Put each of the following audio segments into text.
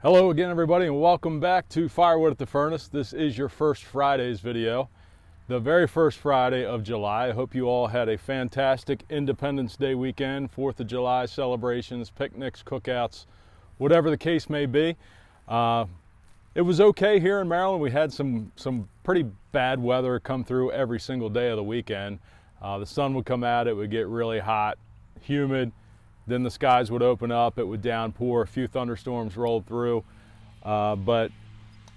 Hello again, everybody, and welcome back to Firewood at the Furnace. This is your first Friday's video, the very first Friday of July. I hope you all had a fantastic Independence Day weekend, 4th of July celebrations, picnics, cookouts, whatever the case may be. It was okay here in Maryland. We had some pretty bad weather come through every single day of the weekend. The sun would come out, it would get really hot, humid. Then the skies would open up, it would downpour, a few thunderstorms rolled through. But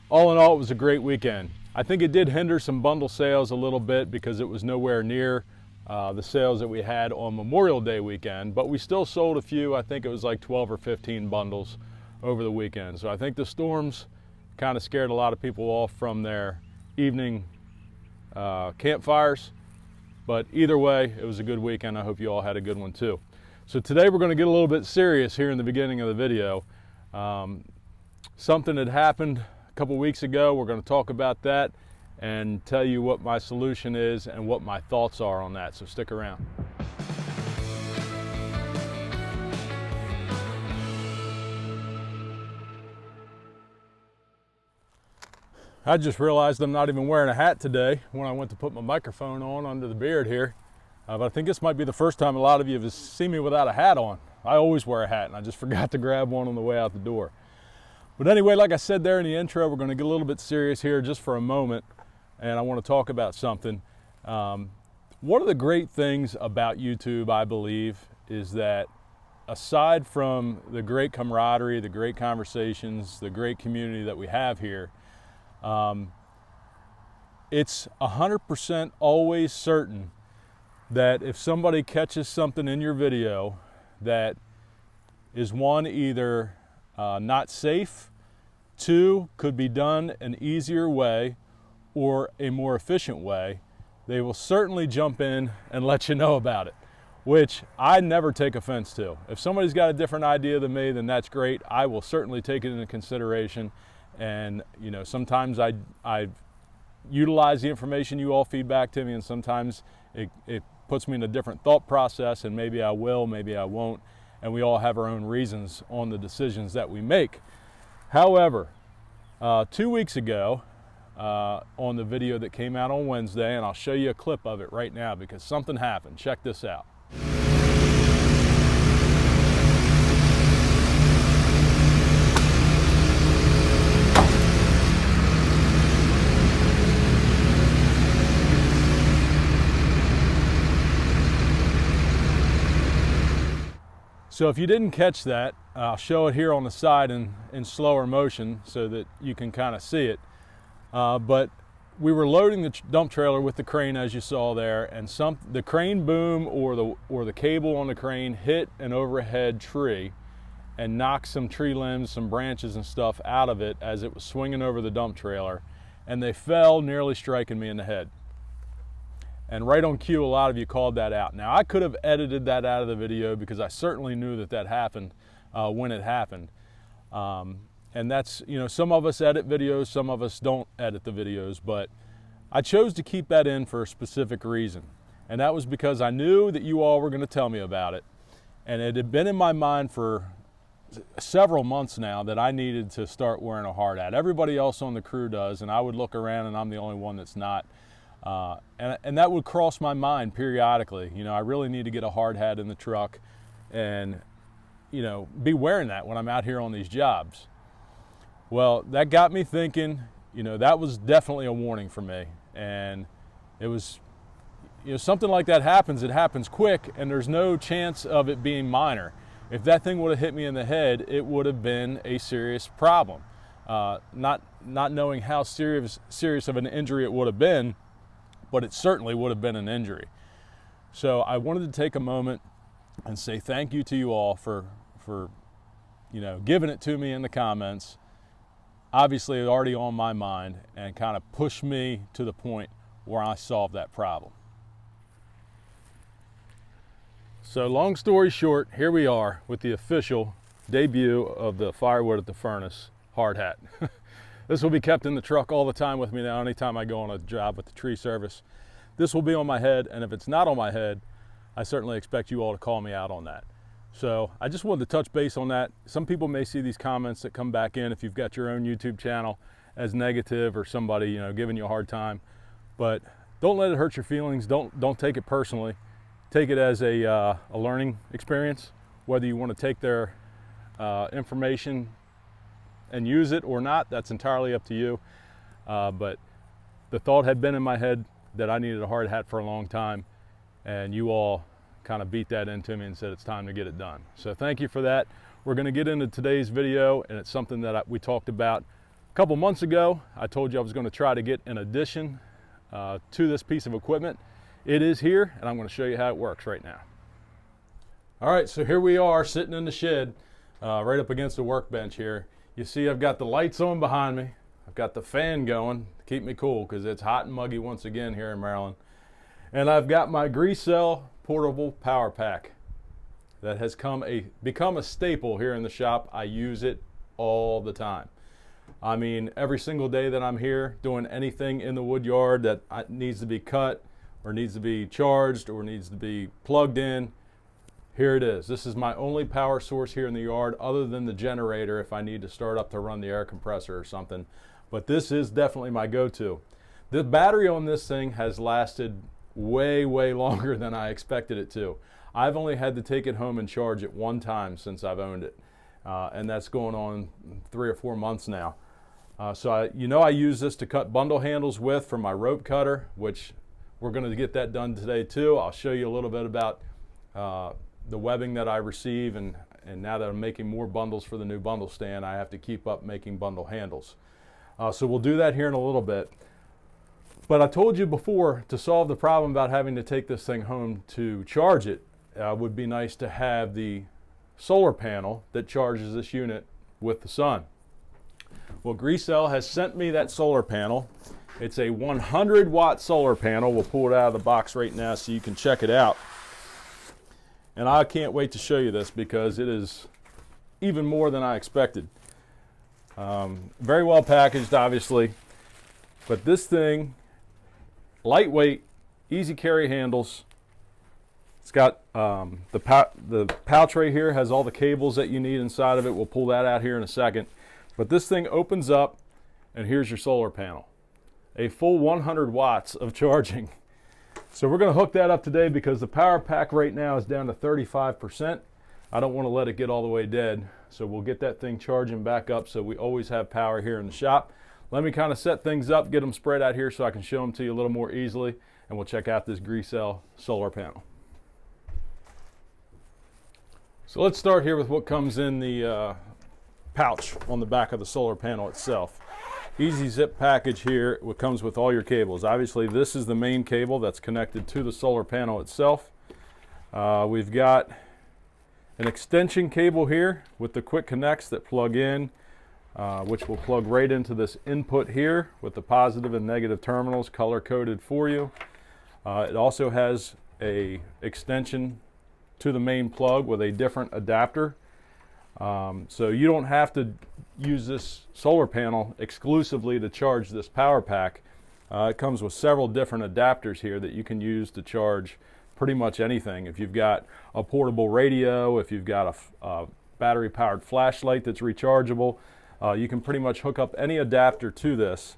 all in all, it was a great weekend. I think it did hinder some bundle sales a little bit because it was nowhere near the sales that we had on Memorial Day weekend, but we still sold a few. I think it was like 12 or 15 bundles over the weekend. So I think the storms kind of scared a lot of people off from their evening campfires. But either way, it was a good weekend. I hope you all had a good one too. So today we're going to get a little bit serious here in the beginning of the video. Something had happened a couple weeks ago. We're going to talk about that and tell you what my solution is and what my thoughts are on that. So stick around. I just realized I'm not even wearing a hat today when I went to put my microphone on under the beard here. But I think this might be the first time a lot of you have seen me without a hat on. I always wear a hat, and I just forgot to grab one on the way out the door. But anyway, like I said there in the intro, we're going to get a little bit serious here just for a moment, and I want to talk about something. One of the great things about YouTube, I believe, is that aside from the great camaraderie, the great conversations, the great community that we have here, it's 100% always certain that if somebody catches something in your video that is, one, either not safe, two, could be done an easier way or a more efficient way, they will certainly jump in and let you know about it, which I never take offense to. If somebody's got a different idea than me, then that's great. I will certainly take it into consideration, and sometimes I utilize the information you all feed back to me, and sometimes it puts me in a different thought process, and maybe I will, maybe I won't, and we all have our own reasons on the decisions that we make. However, 2 weeks ago, on the video that came out on Wednesday, and I'll show you a clip of it right now because something happened. Check this out. So if you didn't catch that, I'll show it here on the side in slower motion so that you can kind of see it. But we were loading the dump trailer with the crane, as you saw there, and the crane boom or the cable on the crane hit an overhead tree and knocked some tree limbs, some branches and stuff out of it as it was swinging over the dump trailer, and they fell, nearly striking me in the head. And right on cue, a lot of you called that out. Now, I could have edited that out of the video because I certainly knew that happened when it happened. And that's, some of us edit videos, some of us don't edit the videos, but I chose to keep that in for a specific reason. And that was because I knew that you all were going to tell me about it. And it had been in my mind for several months now that I needed to start wearing a hard hat. Everybody else on the crew does, and I would look around and I'm the only one that's not. And that would cross my mind periodically. I really need to get a hard hat in the truck and, be wearing that when I'm out here on these jobs. Well, that got me thinking, that was definitely a warning for me. And it was, something like that happens, it happens quick, and there's no chance of it being minor. If that thing would have hit me in the head, it would have been a serious problem. Not knowing how serious of an injury it would have been, but it certainly would have been an injury. So I wanted to take a moment and say thank you to you all for giving it to me in the comments. Obviously, it's already on my mind and kind of pushed me to the point where I solved that problem. So long story short, here we are with the official debut of the Firewood at the Furnace hard hat. This will be kept in the truck all the time with me now, anytime I go on a job with the tree service. This will be on my head, and if it's not on my head, I certainly expect you all to call me out on that. So I just wanted to touch base on that. Some people may see these comments that come back in if you've got your own YouTube channel as negative, or somebody, you know, giving you a hard time. But don't let it hurt your feelings. Don't take it personally. Take it as a learning experience. Whether you want to take their information and use it or not, that's entirely up to you. But the thought had been in my head that I needed a hard hat for a long time, and you all kind of beat that into me and said it's time to get it done. So thank you for that. We're going to get into today's video, and it's something that we talked about a couple months ago. I told you I was going to try to get an addition to this piece of equipment. It is here, and I'm going to show you how it works right now. All right, so here we are sitting in the shed right up against the workbench here. You see I've got the lights on behind me. I've got the fan going to keep me cool because it's hot and muggy once again here in Maryland. And I've got my Grecell portable power pack that has become a staple here in the shop. I use it all the time. I mean, every single day that I'm here doing anything in the wood yard that needs to be cut or needs to be charged or needs to be plugged in, here it is. This is my only power source here in the yard other than the generator if I need to start up to run the air compressor or something. But this is definitely my go-to. The battery on this thing has lasted way longer than I expected it to. I've only had to take it home and charge it one time since I've owned it. And that's going on 3 or 4 months now. So I use this to cut bundle handles with for my rope cutter, which we're going to get that done today too. I'll show you a little bit about the webbing that I receive, and now that I'm making more bundles for the new bundle stand, I have to keep up making bundle handles. So we'll do that here in a little bit. But I told you before, to solve the problem about having to take this thing home to charge it, would be nice to have the solar panel that charges this unit with the sun. Well, Grecell has sent me that solar panel. It's a 100-watt solar panel. We'll pull it out of the box right now so you can check it out. And I can't wait to show you this because it is even more than I expected. Very well packaged, obviously. But this thing, lightweight, easy carry handles. It's got the pouch right here, has all the cables that you need inside of it. We'll pull that out here in a second. But this thing opens up, and here's your solar panel. A full 100 watts of charging. So we're going to hook that up today because the power pack right now is down to 35%. I don't want to let it get all the way dead. So we'll get that thing charging back up so we always have power here in the shop. Let me kind of set things up, get them spread out here so I can show them to you a little more easily, and we'll check out this Grecell solar panel. So let's start here with what comes in the pouch on the back of the solar panel itself. Easy zip package here. What comes with all your cables. Obviously this is the main cable that's connected to the solar panel itself. We've got an extension cable here with the quick connects that plug in, which will plug right into this input here with the positive and negative terminals color coded for you. It also has a extension to the main plug with a different adapter. So you don't have to use this solar panel exclusively to charge this power pack. It comes with several different adapters here that you can use to charge pretty much anything. If you've got a portable radio, if you've got a battery powered flashlight that's rechargeable, you can pretty much hook up any adapter to this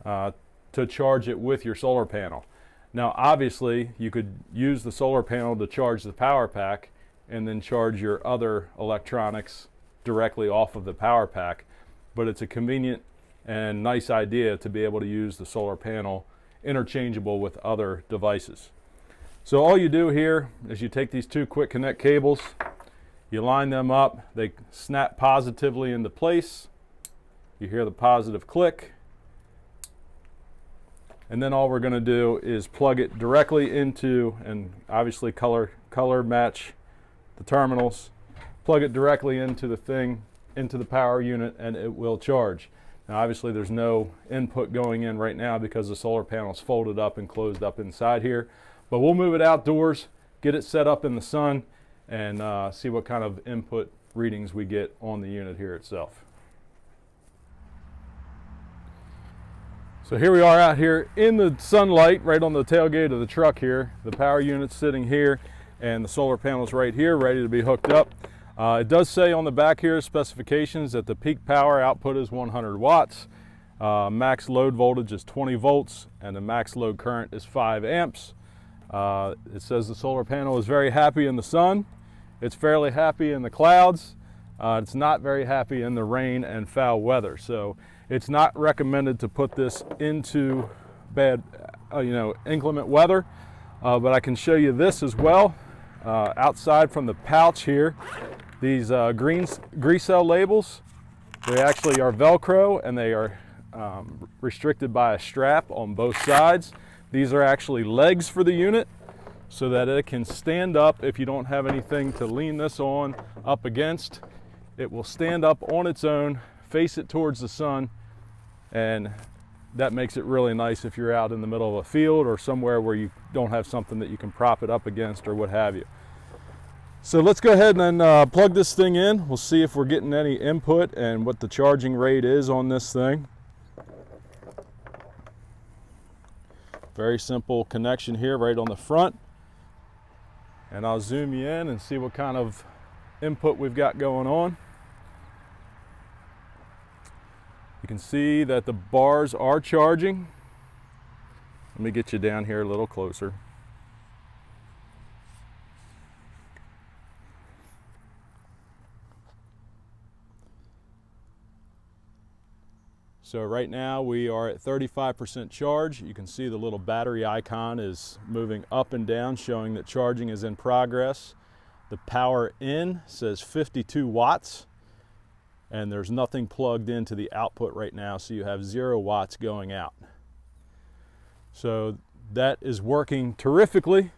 to charge it with your solar panel. Now obviously you could use the solar panel to charge the power pack and then charge your other electronics directly off of the power pack. But it's a convenient and nice idea to be able to use the solar panel interchangeable with other devices. So all you do here is you take these two quick connect cables, you line them up, they snap positively into place. You hear the positive click. And then all we're going to do is plug it directly into, and obviously color match the terminals, plug it directly into the thing, into the power unit, and it will charge. Now obviously there's no input going in right now because the solar panel is folded up and closed up inside here, but we'll move it outdoors, get it set up in the sun, and see what kind of input readings we get on the unit here itself. So here we are out here in the sunlight right on the tailgate of the truck here. The power unit's sitting here. and the solar panels right here ready to be hooked up. It does say on the back here specifications that the peak power output is 100 watts, max load voltage is 20 volts, and the max load current is 5 amps. It says the solar panel is very happy in the sun, it's fairly happy in the clouds, it's not very happy in the rain and foul weather. So it's not recommended to put this into bad, inclement weather, but I can show you this as well. Outside from the pouch here, these Grecell labels, they actually are Velcro, and they are restricted by a strap on both sides. These are actually legs for the unit so that it can stand up. If you don't have anything to lean this on up against, it will stand up on its own, face it towards the sun, and that makes it really nice if you're out in the middle of a field or somewhere where you don't have something that you can prop it up against or what have you. So let's go ahead and plug this thing in. We'll see if we're getting any input and what the charging rate is on this thing. Very simple connection here right on the front. And I'll zoom you in and see what kind of input we've got going on. You can see that the bars are charging. Let me get you down here a little closer. So right now we are at 35% charge. You can see the little battery icon is moving up and down, showing that charging is in progress. The power in says 52 watts. And there's nothing plugged into the output right now, so you have 0 watts going out. So that is working terrifically.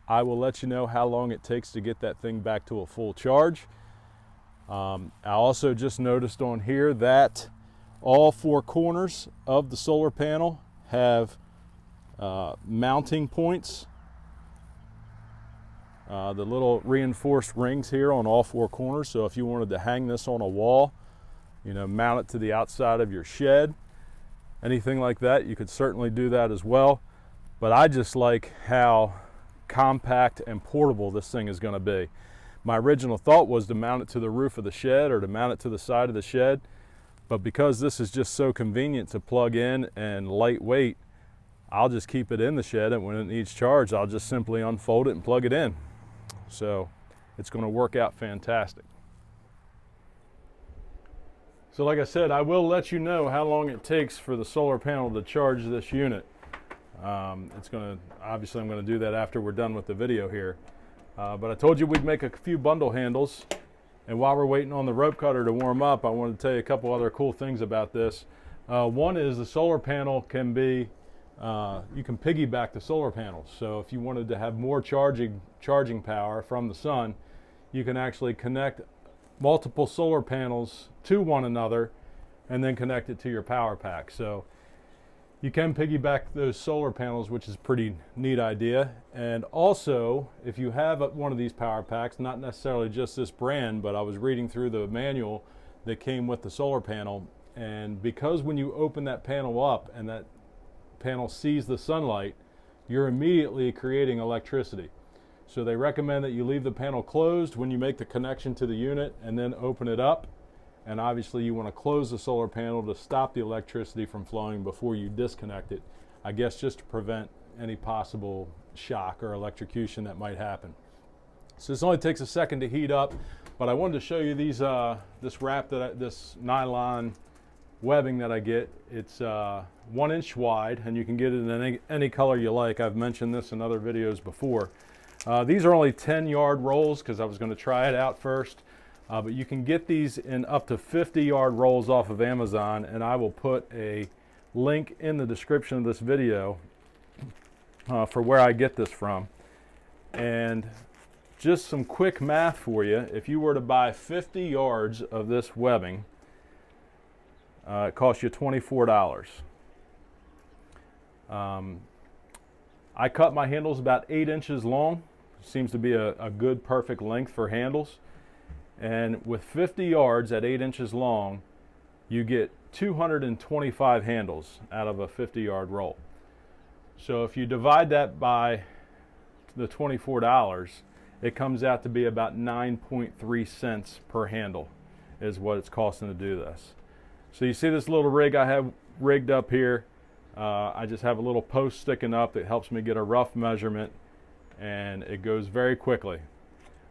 I will let you know how long it takes to get that thing back to a full charge. I also just noticed on here that all 4 corners of the solar panel have mounting points. The little reinforced rings here on all 4 corners. So if you wanted to hang this on a wall, mount it to the outside of your shed, anything like that, you could certainly do that as well. But I just like how compact and portable this thing is going to be. My original thought was to mount it to the roof of the shed or to mount it to the side of the shed. But because this is just so convenient to plug in and lightweight, I'll just keep it in the shed, and when it needs charge, I'll just simply unfold it and plug it in. So it's going to work out fantastic. So like I said, I will let you know how long it takes for the solar panel to charge this unit. Obviously I'm going to do that after we're done with the video here. But I told you we'd make a few bundle handles, and while we're waiting on the rope cutter to warm up, I wanted to tell you a couple other cool things about this. One is the solar panel can be you can piggyback the solar panels. So if you wanted to have more charging power from the sun, you can actually connect multiple solar panels to one another and then connect it to your power pack. So you can piggyback those solar panels, which is a pretty neat idea. And also, if you have one of these power packs, not necessarily just this brand, but I was reading through the manual that came with the solar panel, and because when you open that panel up and that panel sees the sunlight, you're immediately creating electricity. So they recommend that you leave the panel closed when you make the connection to the unit and then open it up. And obviously you want to close the solar panel to stop the electricity from flowing before you disconnect it, I guess just to prevent any possible shock or electrocution that might happen. So this only takes a second to heat up, but I wanted to show you these this nylon webbing that I get. It's 1 inch wide, and you can get it in any color you like. I've mentioned this in other videos before. These are only 10-yard rolls because I was going to try it out first, but you can get these in up to 50-yard rolls off of Amazon, and I will put a link in the description of this video for where I get this from. And just some quick math for you: if you were to buy 50 yards of this webbing, it costs you $24. I cut my handles about 8 inches long. Seems to be a good, perfect length for handles. And with 50 yards at 8 inches long, you get 225 handles out of a 50-yard roll. So if you divide that by the $24, it comes out to be about 9.3 cents per handle is what it's costing to do this. So you see this little rig I have rigged up here. I just have a little post sticking up that helps me get a rough measurement, and it goes very quickly.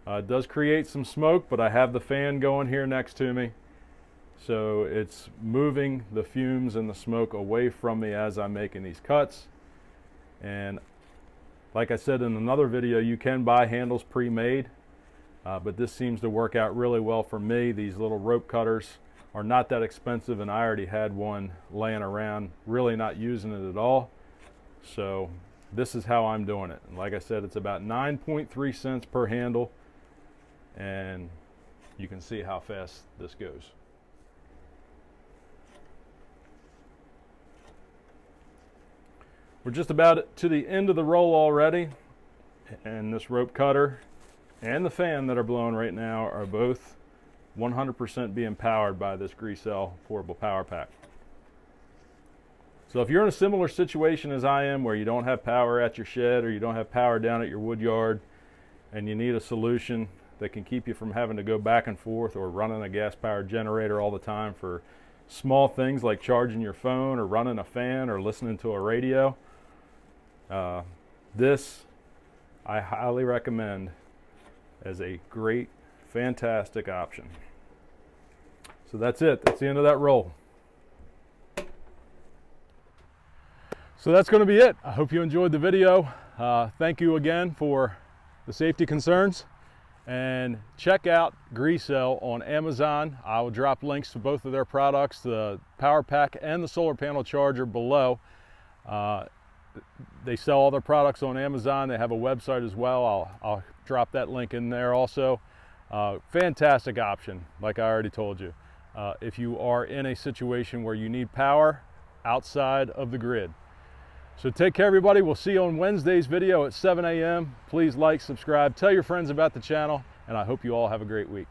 It does create some smoke, but I have the fan going here next to me, so it's moving the fumes and the smoke away from me as I'm making these cuts. And like I said in another video, you can buy handles pre-made, but this seems to work out really well for me. These little rope cutters are not that expensive, and I already had one laying around, really not using it at all. So this is how I'm doing it. And like I said, it's about 9.3 cents per handle, and you can see how fast this goes. We're just about to the end of the roll already, and this rope cutter and the fan that are blowing right now are both 100% being powered by this Grecell portable power pack. So if you're in a similar situation as I am, where you don't have power at your shed or you don't have power down at your wood yard, and you need a solution that can keep you from having to go back and forth or running a gas powered generator all the time for small things like charging your phone or running a fan or listening to a radio, this I highly recommend as a great, fantastic option. So that's it. That's the end of that roll. So that's going to be it. I hope you enjoyed the video. Thank you again for the safety concerns, and check out Grecell on Amazon. I will drop links to both of their products, the power pack and the solar panel charger, below. They sell all their products on Amazon. They have a website as well. I'll drop that link in there also. Fantastic option, like I already told you. If you are in a situation where you need power outside of the grid. So take care, everybody. We'll see you on Wednesday's video at 7 a.m. Please like, subscribe, tell your friends about the channel, and I hope you all have a great week.